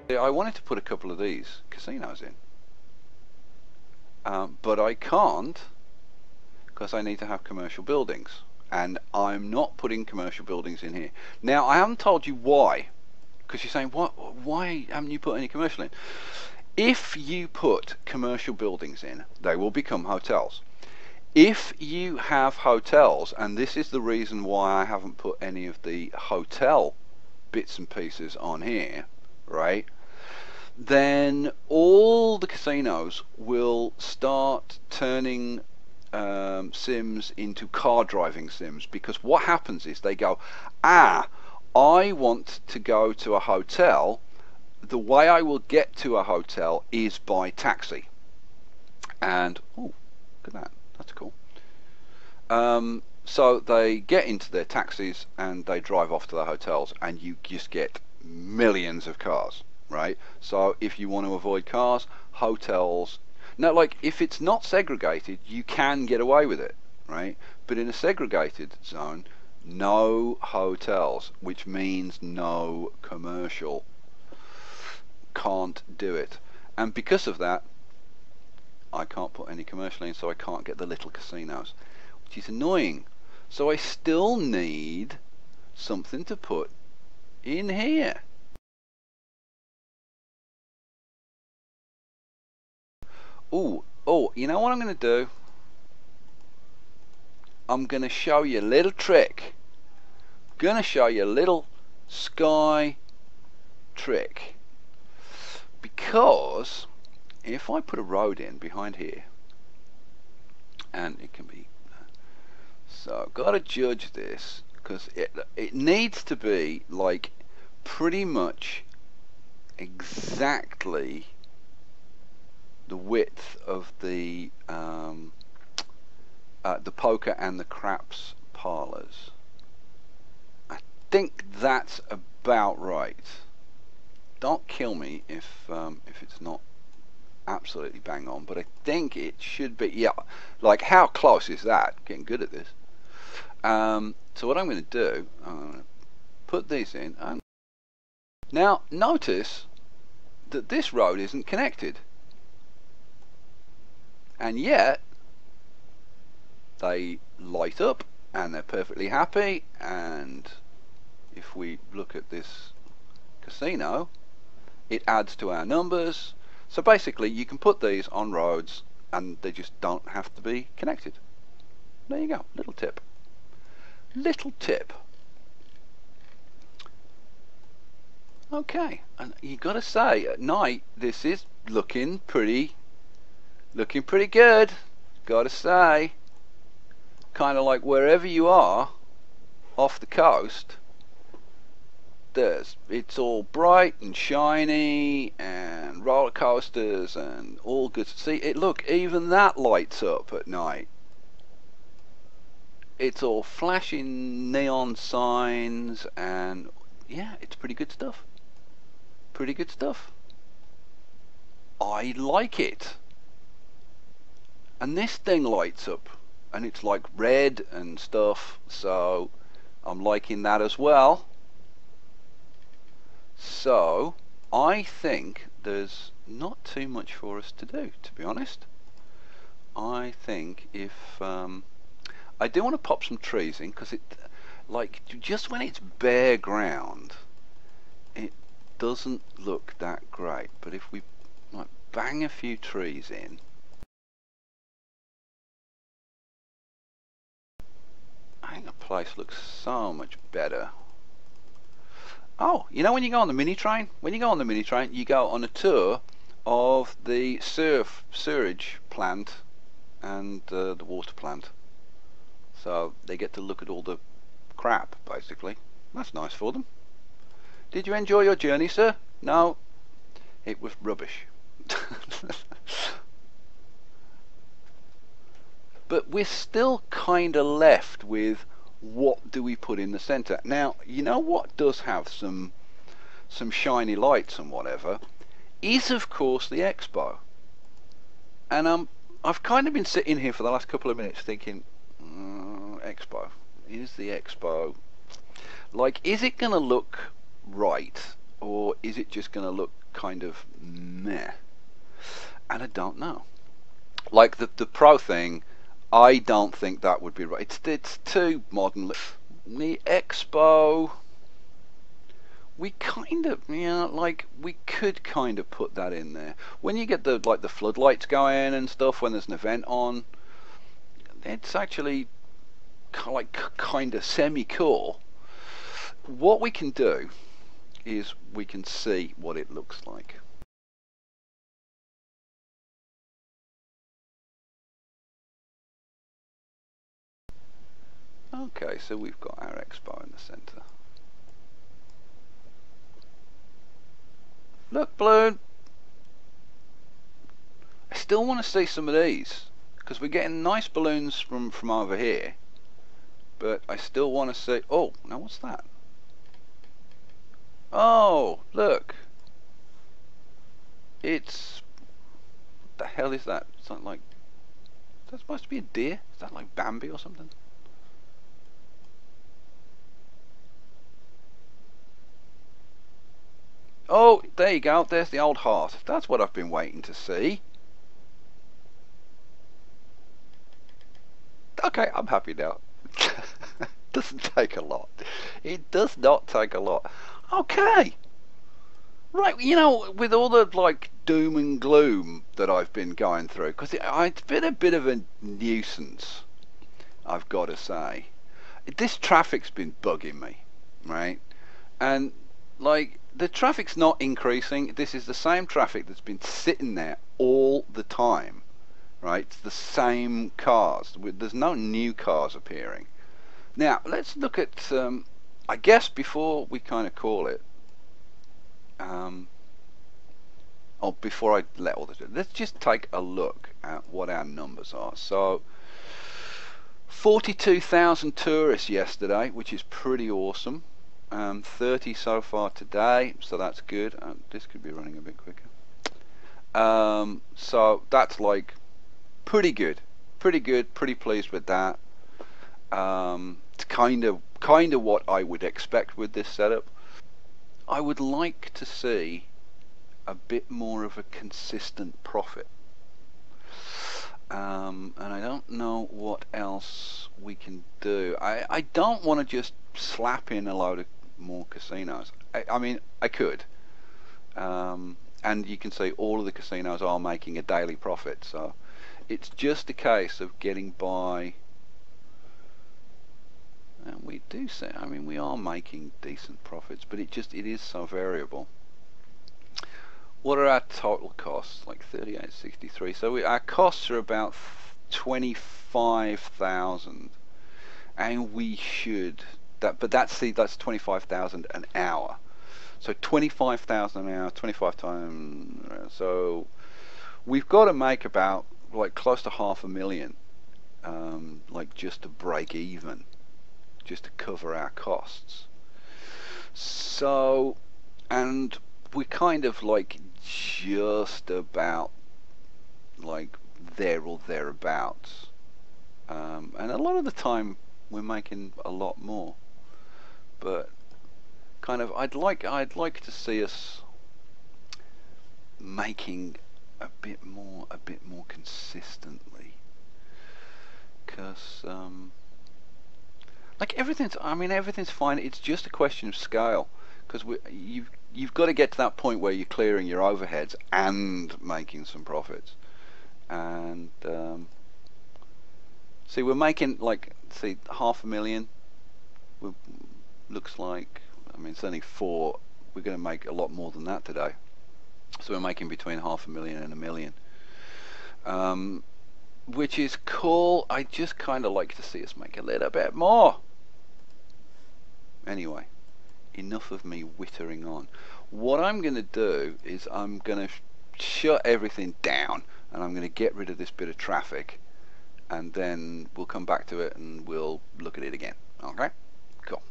I wanted to put a couple of these casinos in, but I can't because I need to have commercial buildings, and I'm not putting commercial buildings in here. Now, I haven't told you why, because you're saying, why haven't you put any commercial in? If you put commercial buildings in, they will become hotels. If you have hotels, and this is the reason why I haven't put any of the hotel bits and pieces on here, right? Then all the casinos will start turning sims into car driving sims, because what happens is they go, I want to go to a hotel. The way I will get to a hotel is by taxi. And oh, look at that, that's cool. So they get into their taxis and they drive off to the hotels, and you just get millions of cars, right? So if you want to avoid cars, hotels. Now, like, if it's not segregated, you can get away with it, right? But in a segregated zone, no hotels, which means no commercial. Can't do it. And because of that, I can't put any commercial in, so I can't get the little casinos, which is annoying. So I still need something to put in here. Oh, you know what I'm going to do? I'm going to show you a little trick. I'm going to show you a little Skye trick. Because if I put a road in behind here, and it can be, so I've got to judge this, because it needs to be like pretty much exactly the width of the poker and the craps parlours. I think that's about right. Don't kill me if it's not absolutely bang on, but I think it should be. Yeah, like, how close is that? Getting good at this. So what I'm going to do, I'm going to put these in. Now notice that this road isn't connected, and yet they light up and they're perfectly happy. And if we look at this casino, it adds to our numbers. So basically you can put these on roads and they just don't have to be connected. There you go, little tip. Little tip. Okay, and you got to say, at night this is looking pretty good. Got to say, kind of like wherever you are off the coast, it's all bright and shiny and roller coasters and all good. See it, look, even that lights up at night. It's all flashing neon signs, and yeah, it's pretty good stuff. Pretty good stuff. I like it. And this thing lights up and it's like red and stuff, so I'm liking that as well. So I think there's not too much for us to do, to be honest. I think if I do want to pop some trees in, because it, like, just when it's bare ground it doesn't look that great, but if we like bang a few trees in, I think the place looks so much better. Oh, you know, when you go on the mini train, you go on a tour of the sewerage plant and the water plant, so they get to look at all the crap, basically. That's nice for them. Did you enjoy your journey, sir? No, it was rubbish. But we're still kind of left with, what do we put in the centre? Now, you know what does have some shiny lights and whatever is, of course, the expo. And I've kind of been sitting here for the last couple of minutes thinking, expo, is the expo, Like, is it going to look right, or is it just going to look kind of meh? And I don't know. Like the pro thing, I don't think that would be right. It's too modern. The Expo, we kind of, yeah, like we could kind of put that in there. When you get the like the floodlights going and stuff when there's an event on, it's actually like kind of semi-cool. What we can do is we can see what it looks like. Okay, so we've got our expo in the centre. Look, balloon! I still want to see some of these, because we're getting nice balloons from over here. But I still want to see... Oh, now what's that? Oh, look! It's... What the hell is that? It's not like... Is that supposed to be a deer? Is that like Bambi or something? Oh, there you go. There's the old heart. That's what I've been waiting to see. Okay, I'm happy now. Doesn't take a lot. It does not take a lot. Okay. Right, you know, with all the like doom and gloom that I've been going through, because it's been a bit of a nuisance, I've got to say. This traffic's been bugging me, right? And like the traffic's not increasing. This is the same traffic that's been sitting there all the time, right? It's the same cars. There's no new cars appearing. Now let's look at. I guess before we kind of call it. Or before I let all this, let's just take a look at what our numbers are. So 42,000 tourists yesterday, which is pretty awesome. 30 so far today, so that's good. This could be running a bit quicker. So that's like pretty good, pretty pleased with that. It's kind of what I would expect with this setup. I would like to see a bit more of a consistent profit. And I don't know what else we can do. I don't want to just slap in a load of more casinos. I mean, I could. And you can see all of the casinos are making a daily profit. So it's just a case of getting by. And we do say, I mean, we are making decent profits, but it is so variable. What are our total costs? Like 38.63. So our costs are about 25,000, and we should but that's 25,000 an hour. So 25,000 an hour, 25 times. So we've got to make about like close to 500,000, like just to break even, just to cover our costs. So, and we're kind of like just about like there or thereabouts, and a lot of the time we're making a lot more, but kind of I'd like to see us making a bit more consistently, because like everything's fine. It's just a question of scale, because you've got to get to that point where you're clearing your overheads and making some profits. And see, we're making like 500,000. Looks like, I mean, it's only 4. We're going to make a lot more than that today. So we're making between 500,000 and 1 million, which is cool. I just kind of like to see us make a little bit more. Anyway, enough of me whittering on. What I'm going to do is I'm going to shut everything down, and I'm going to get rid of this bit of traffic, and then we'll come back to it and we'll look at it again. Okay, cool.